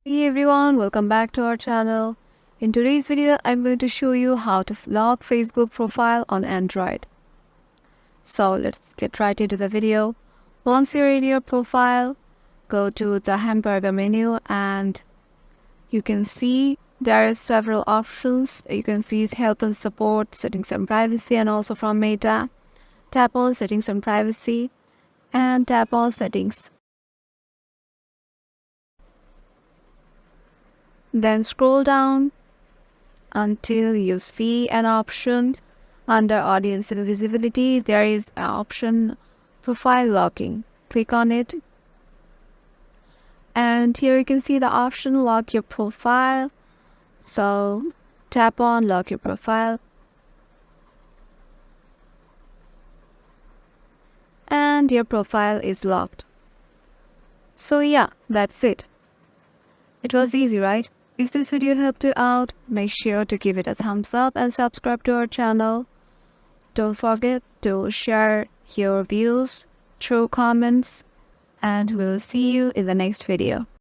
Hey everyone, welcome back to our channel. In today's video, I'm going to show you how to lock Facebook profile on Android. So let's get right into the video. Once you're in your profile, go to the hamburger menu and you can see there are several options. You can see help and support, settings and privacy, and also from Meta. Tap on settings and privacy and tap on settings. Then scroll down until you see an option under audience and visibility. There is an option profile locking. Click on it and here you can see the option lock your profile. So tap on lock your profile and your profile is locked. So yeah, that's it. It was easy, right? If this video helped you out, make sure to give it a thumbs up and subscribe to our channel. Don't forget to share your views through comments, and we'll see you in the next video.